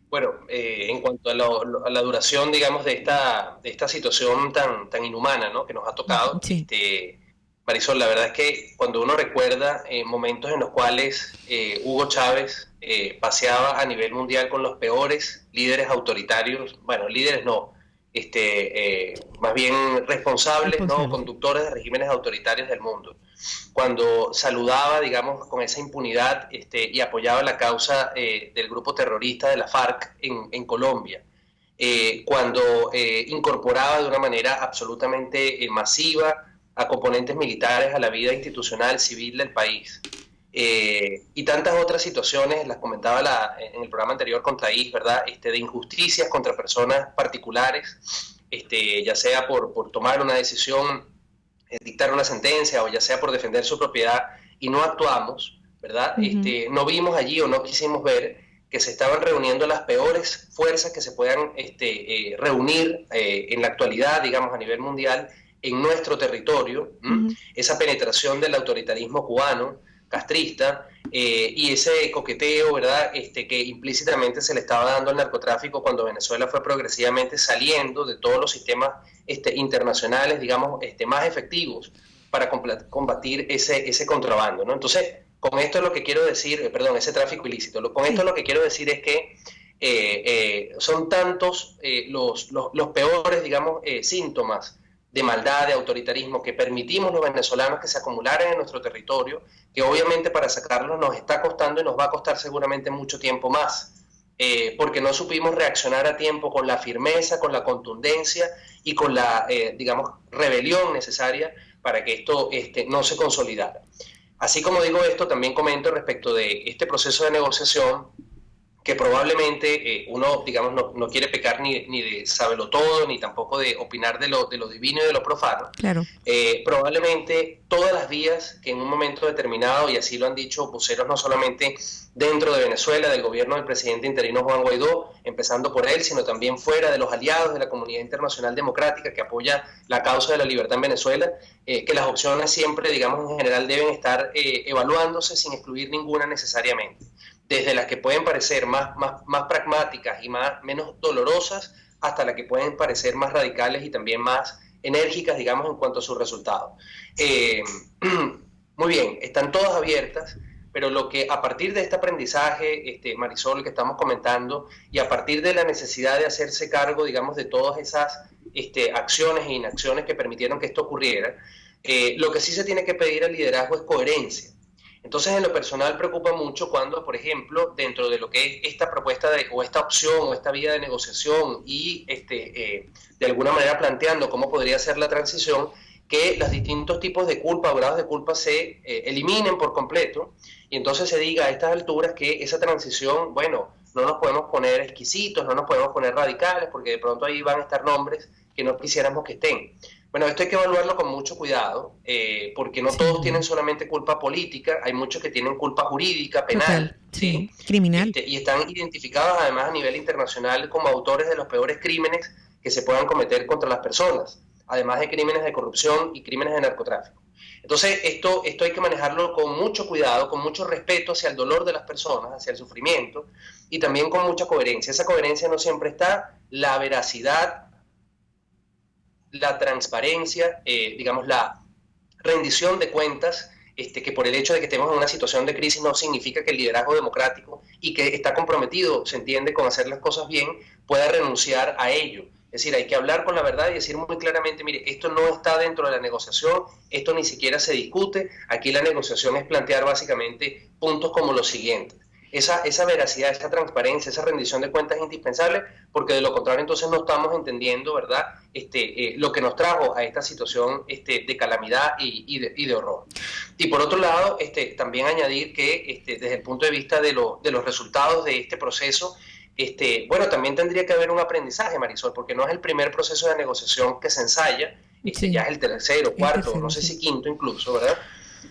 Bueno, en cuanto a la duración, digamos, de esta situación tan inhumana, ¿no?, que nos ha tocado, sí. Marisol, la verdad es que cuando uno recuerda momentos en los cuales Hugo Chávez paseaba a nivel mundial con los peores líderes autoritarios, bueno, líderes no, más bien responsables, ¿no?, conductores de regímenes autoritarios del mundo, cuando saludaba, digamos, con esa impunidad y apoyaba la causa del grupo terrorista de la FARC en Colombia, cuando incorporaba de una manera absolutamente masiva a componentes militares a la vida institucional, civil del país. Y tantas otras situaciones, las comentaba en el programa anterior con Thaís, ¿verdad?, de injusticias contra personas particulares, ya sea por tomar una decisión, dictar una sentencia, o ya sea por defender su propiedad, y no actuamos, ¿verdad? No vimos allí o no quisimos ver que se estaban reuniendo las peores fuerzas que se puedan reunir en la actualidad, digamos, a nivel mundial, en nuestro territorio, esa penetración del autoritarismo cubano, castrista, y ese coqueteo, ¿verdad?, que implícitamente se le estaba dando al narcotráfico cuando Venezuela fue progresivamente saliendo de todos los sistemas internacionales, digamos, más efectivos para combatir ese contrabando, ¿no? Entonces, con esto lo que quiero decir, ese tráfico ilícito, con esto lo que quiero decir es que son tantos los peores, digamos, síntomas de maldad, de autoritarismo que permitimos los venezolanos que se acumularan en nuestro territorio, que obviamente para sacarlos nos está costando y nos va a costar seguramente mucho tiempo más, porque no supimos reaccionar a tiempo con la firmeza, con la contundencia y con la, digamos, rebelión necesaria para que esto no se consolidara. Así como digo esto, también comento respecto de este proceso de negociación, que probablemente uno, digamos, no quiere pecar ni de sábelo todo, ni tampoco de opinar de lo divino y de lo profano. Claro. Probablemente todas las vías que en un momento determinado, y así lo han dicho voceros no solamente dentro de Venezuela, del gobierno del presidente interino Juan Guaidó, empezando por él, sino también fuera de los aliados de la comunidad internacional democrática que apoya la causa de la libertad en Venezuela, que las opciones siempre, digamos, en general deben estar evaluándose sin excluir ninguna necesariamente, desde las que pueden parecer más pragmáticas y menos dolorosas, hasta las que pueden parecer más radicales y también más enérgicas, digamos, en cuanto a sus resultados. Muy bien, están todas abiertas, pero lo que a partir de este aprendizaje, Marisol, que estamos comentando, y a partir de la necesidad de hacerse cargo, digamos, de todas esas acciones e inacciones que permitieron que esto ocurriera, lo que sí se tiene que pedir al liderazgo es coherencia. Entonces, en lo personal preocupa mucho cuando, por ejemplo, dentro de lo que es esta propuesta o esta opción o esta vía de negociación y de alguna manera planteando cómo podría ser la transición, que los distintos tipos de culpa o grados de culpa se eliminen por completo, y entonces se diga a estas alturas que esa transición, bueno, no nos podemos poner exquisitos, no nos podemos poner radicales, porque de pronto ahí van a estar nombres que no quisiéramos que estén. Bueno, esto hay que evaluarlo con mucho cuidado, porque no todos tienen solamente culpa política, hay muchos que tienen culpa jurídica, penal, sí, criminal. Y están identificados además a nivel internacional como autores de los peores crímenes que se puedan cometer contra las personas, además de crímenes de corrupción y crímenes de narcotráfico. Entonces, esto hay que manejarlo con mucho cuidado, con mucho respeto hacia el dolor de las personas, hacia el sufrimiento, y también con mucha coherencia. Esa coherencia no siempre está, la veracidad, la transparencia, digamos, la rendición de cuentas, que por el hecho de que estemos en una situación de crisis no significa que el liderazgo democrático y que está comprometido, se entiende, con hacer las cosas bien, pueda renunciar a ello. Es decir, hay que hablar con la verdad y decir muy claramente, mire, esto no está dentro de la negociación, esto ni siquiera se discute, aquí la negociación es plantear básicamente puntos como los siguientes. esa veracidad, esa transparencia, esa rendición de cuentas es indispensable, porque de lo contrario entonces no estamos entendiendo, ¿verdad?, lo que nos trajo a esta situación de calamidad y de horror. Y por otro lado, también añadir que desde el punto de vista de los resultados de este proceso, bueno, también tendría que haber un aprendizaje, Marisol, porque no es el primer proceso de negociación que se ensaya, Sí. ya es el tercero, cuarto, no sé si quinto incluso, ¿verdad?,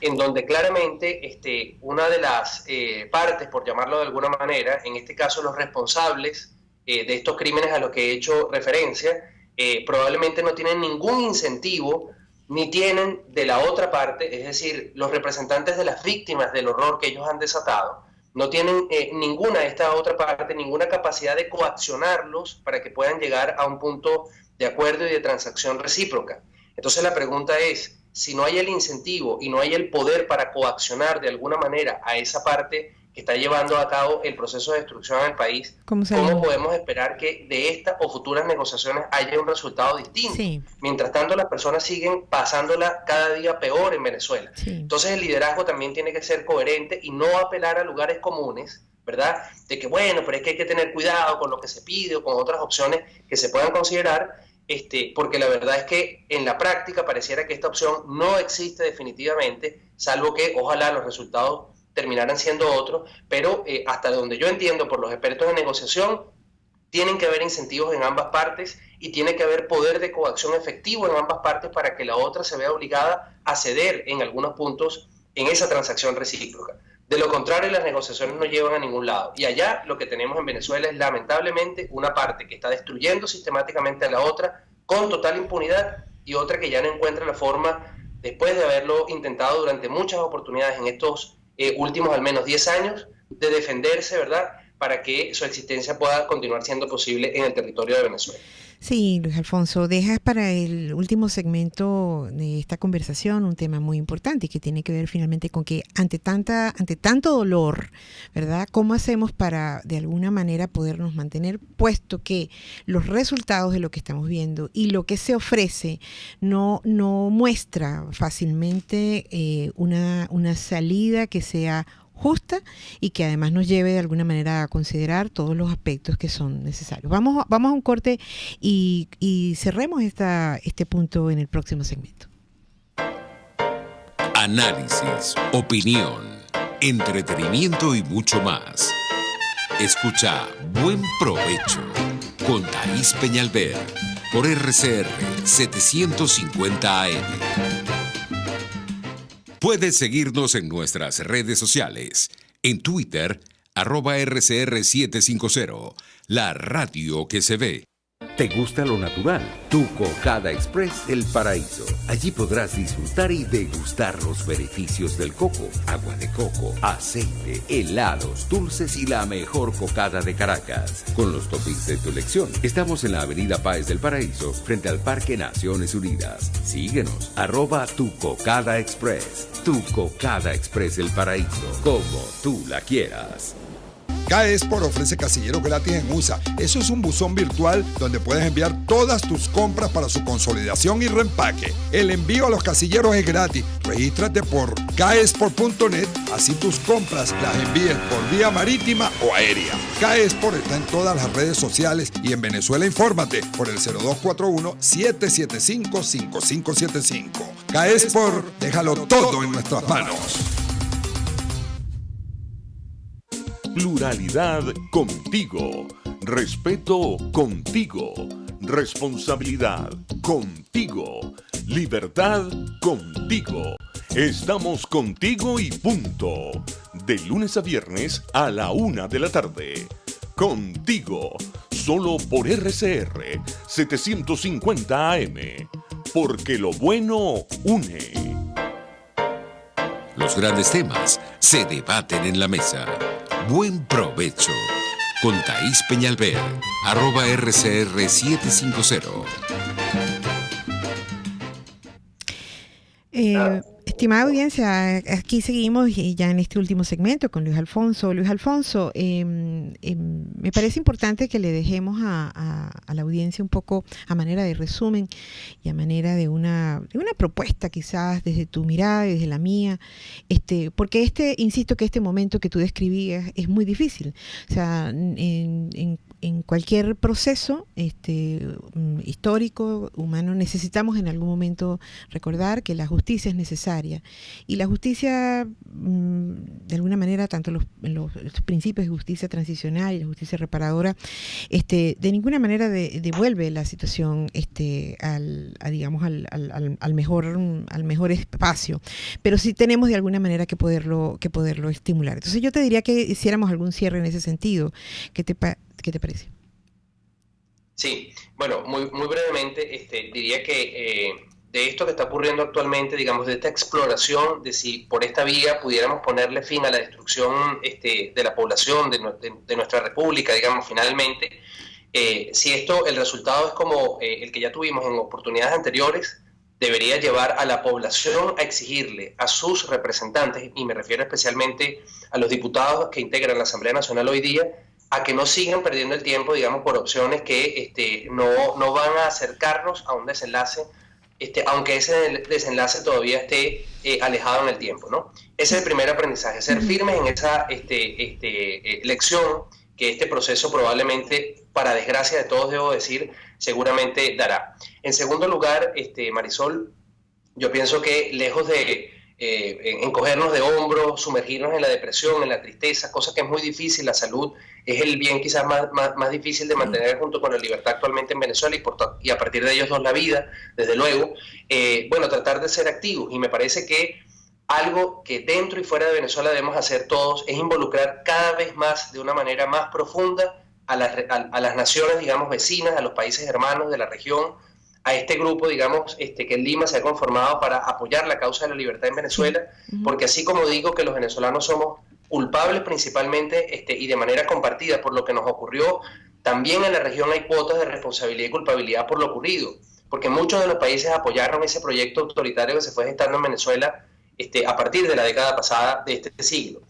en donde claramente una de las partes, por llamarlo de alguna manera, en este caso los responsables de estos crímenes a los que he hecho referencia, probablemente no tienen ningún incentivo, ni tienen de la otra parte, es decir, los representantes de las víctimas del horror que ellos han desatado, no tienen ninguna de esta otra parte, ninguna capacidad de coaccionarlos para que puedan llegar a un punto de acuerdo y de transacción recíproca. Entonces la pregunta es, si no hay el incentivo y no hay el poder para coaccionar de alguna manera a esa parte que está llevando a cabo el proceso de destrucción en el país, ¿cómo podemos esperar que de esta o futuras negociaciones haya un resultado distinto? Sí. Mientras tanto, las personas siguen pasándola cada día peor en Venezuela. Sí. Entonces el liderazgo también tiene que ser coherente y no apelar a lugares comunes, ¿verdad?, de que bueno, pero es que hay que tener cuidado con lo que se pide o con otras opciones que se puedan considerar, porque la verdad es que en la práctica pareciera que esta opción no existe definitivamente, salvo que ojalá los resultados terminaran siendo otros, pero hasta donde yo entiendo por los expertos de negociación, tienen que haber incentivos en ambas partes y tiene que haber poder de coacción efectivo en ambas partes para que la otra se vea obligada a ceder en algunos puntos en esa transacción recíproca. De lo contrario, las negociaciones no llevan a ningún lado. Y allá lo que tenemos en Venezuela es lamentablemente una parte que está destruyendo sistemáticamente a la otra con total impunidad y otra que ya no encuentra la forma, después de haberlo intentado durante muchas oportunidades en estos últimos al menos 10 años, de defenderse, ¿verdad?, para que su existencia pueda continuar siendo posible en el territorio de Venezuela. Sí, Luis Alfonso, dejas para el último segmento de esta conversación un tema muy importante y que tiene que ver finalmente con que ante tanto dolor, ¿verdad?, ¿cómo hacemos para de alguna manera podernos mantener, puesto que los resultados de lo que estamos viendo y lo que se ofrece no muestra fácilmente una salida que sea justa y que además nos lleve de alguna manera a considerar todos los aspectos que son necesarios? Vamos a un corte y cerremos este punto en el próximo segmento. Análisis, opinión, entretenimiento y mucho más. Escucha Buen Provecho con Thaís Peñalver por RCR 750 AM. Puedes seguirnos en nuestras redes sociales. En Twitter, @RCR750, la radio que se ve. ¿Te gusta lo natural? Tu Cocada Express El Paraíso. Allí podrás disfrutar y degustar los beneficios del coco, agua de coco, aceite, helados, dulces y la mejor cocada de Caracas. Con los toppings de tu elección. Estamos en la avenida Páez del Paraíso, frente al Parque Naciones Unidas. Síguenos, @Tu Cocada Express. Tu Cocada Express El Paraíso. Como tú la quieras. Caespor ofrece casilleros gratis en USA. Eso es un buzón virtual donde puedes enviar todas tus compras para su consolidación y reempaque. El envío a los casilleros es gratis. Regístrate por caespor.net, así tus compras las envíes por vía marítima o aérea. Caespor está en todas las redes sociales y en Venezuela infórmate por el 0241-775-5575. Caespor, déjalo todo en nuestras manos. Pluralidad contigo. Respeto contigo. Responsabilidad contigo. Libertad contigo. Estamos contigo y punto. De lunes a viernes a la 1 de la tarde. Contigo. Solo por RCR 750 AM. Porque lo bueno une. Los grandes temas se debaten en la mesa. Buen Provecho con Thaís Peñalver, @RCR750. Estimada audiencia, aquí seguimos ya en este último segmento con Luis Alfonso. Luis Alfonso, me parece importante que le dejemos a la audiencia un poco a manera de resumen y a manera de una propuesta quizás desde tu mirada y desde la mía, porque insisto que este momento que tú describías es muy difícil. O sea, en cualquier proceso histórico, humano, necesitamos en algún momento recordar que la justicia es necesaria. Y la justicia, de alguna manera, tanto los principios de justicia transicional y la justicia reparadora, de ninguna manera devuelve la situación al mejor espacio. Pero sí tenemos de alguna manera que poderlo estimular. Entonces yo te diría que hiciéramos algún cierre en ese sentido. ¿Qué te parece? Sí, bueno, muy brevemente diría que de esto que está ocurriendo actualmente, digamos, de esta exploración de si por esta vía pudiéramos ponerle fin a la destrucción de la población de nuestra república, digamos, finalmente, si el resultado es como el que ya tuvimos en oportunidades anteriores, debería llevar a la población a exigirle a sus representantes, y me refiero especialmente a los diputados que integran la Asamblea Nacional hoy día, a que no sigan perdiendo el tiempo, digamos, por opciones que no van a acercarnos a un desenlace, aunque ese desenlace todavía esté alejado en el tiempo, ¿no? Ese es el primer aprendizaje, ser firmes en esa lección que este proceso probablemente, para desgracia de todos, debo decir, seguramente dará. En segundo lugar, Marisol, yo pienso que lejos de encogernos de hombros, sumergirnos en la depresión, en la tristeza, cosa que es muy difícil, la salud es el bien quizás más difícil de mantener junto con la libertad actualmente en Venezuela y a partir de ellos dos la vida, desde luego, tratar de ser activos, y me parece que algo que dentro y fuera de Venezuela debemos hacer todos es involucrar cada vez más, de una manera más profunda, a las naciones, digamos, vecinas, a los países hermanos de la región, a este grupo, digamos, que en Lima se ha conformado para apoyar la causa de la libertad en Venezuela, porque así como digo que los venezolanos somos culpables principalmente y de manera compartida por lo que nos ocurrió, también en la región hay cuotas de responsabilidad y culpabilidad por lo ocurrido, porque muchos de los países apoyaron ese proyecto autoritario que se fue gestando en Venezuela a partir de la década pasada de este siglo.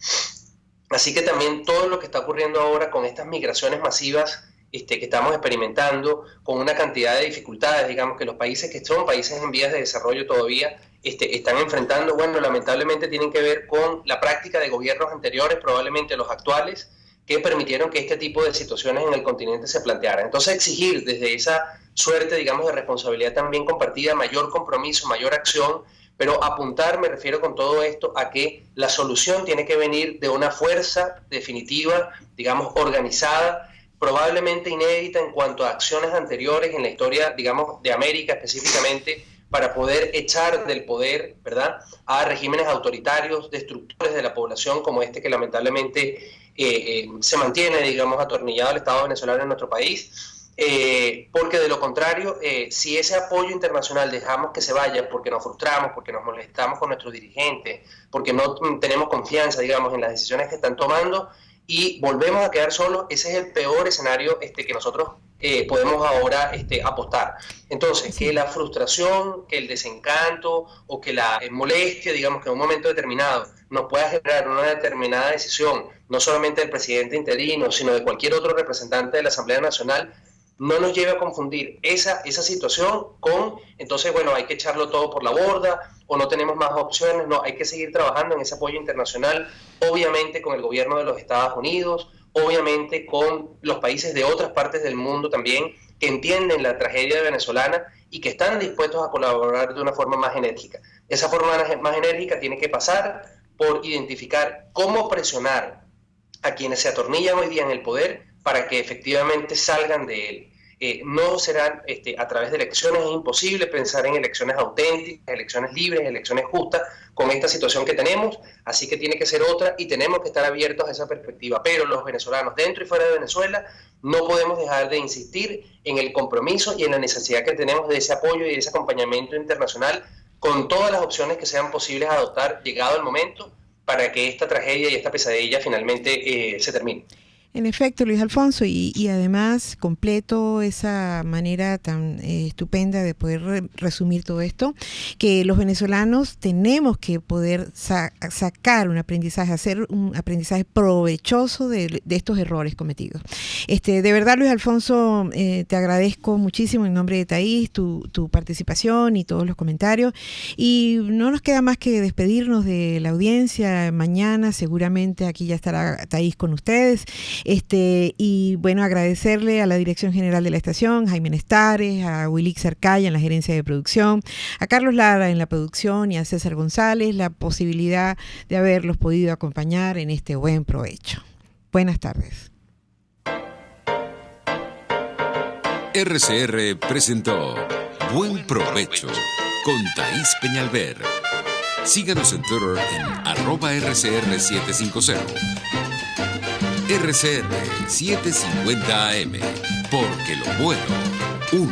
Así que también todo lo que está ocurriendo ahora con estas migraciones masivas que estamos experimentando, con una cantidad de dificultades, digamos, que los países que son países en vías de desarrollo todavía están enfrentando, lamentablemente tienen que ver con la práctica de gobiernos anteriores, probablemente los actuales, que permitieron que este tipo de situaciones en el continente se plantearan. Entonces exigir desde esa suerte, digamos, de responsabilidad también compartida, mayor compromiso, mayor acción, pero apuntar, me refiero con todo esto, a que la solución tiene que venir de una fuerza definitiva, digamos, organizada, probablemente inédita en cuanto a acciones anteriores en la historia, digamos, de América específicamente, para poder echar del poder, ¿verdad?, a regímenes autoritarios, destructores de la población como que lamentablemente se mantiene, digamos, atornillado al Estado venezolano en nuestro país. Porque de lo contrario, si ese apoyo internacional dejamos que se vaya porque nos frustramos, porque nos molestamos con nuestros dirigentes, porque no tenemos confianza, digamos, en las decisiones que están tomando y volvemos a quedar solos, ese es el peor escenario que nosotros podemos ahora apostar. Entonces, que la frustración, que el desencanto o que la molestia, digamos, que en un momento determinado nos pueda generar una determinada decisión, no solamente del presidente interino, sino de cualquier otro representante de la Asamblea Nacional, no nos lleve a confundir esa situación con, entonces, hay que echarlo todo por la borda o no tenemos más opciones. No, hay que seguir trabajando en ese apoyo internacional, obviamente con el gobierno de los Estados Unidos, obviamente con los países de otras partes del mundo también, que entienden la tragedia venezolana y que están dispuestos a colaborar de una forma más enérgica. Esa forma más enérgica tiene que pasar por identificar cómo presionar a quienes se atornillan hoy día en el poder para que efectivamente salgan de él. No serán a través de elecciones, es imposible pensar en elecciones auténticas, elecciones libres, elecciones justas con esta situación que tenemos, así que tiene que ser otra y tenemos que estar abiertos a esa perspectiva. Pero los venezolanos dentro y fuera de Venezuela no podemos dejar de insistir en el compromiso y en la necesidad que tenemos de ese apoyo y de ese acompañamiento internacional con todas las opciones que sean posibles adoptar llegado el momento para que esta tragedia y esta pesadilla finalmente se termine. En efecto, Luis Alfonso, y además completo esa manera tan estupenda de poder resumir todo esto, que los venezolanos tenemos que poder sacar un aprendizaje, hacer un aprendizaje provechoso de estos errores cometidos. De verdad, Luis Alfonso, te agradezco muchísimo en nombre de Thaís tu participación y todos los comentarios, y no nos queda más que despedirnos de la audiencia. Mañana seguramente aquí ya estará Thaís con ustedes. Y bueno, agradecerle a la Dirección General de la estación, Jaime Nestares, a Wilix Arcaya en la gerencia de producción, a Carlos Lara en la producción y a César González la posibilidad de haberlos podido acompañar en este buen provecho. Buenas tardes. RCR presentó Buen Provecho con Thaís Peñalver. Síganos en Twitter en @RCR750. RCR 750 AM, porque lo bueno une.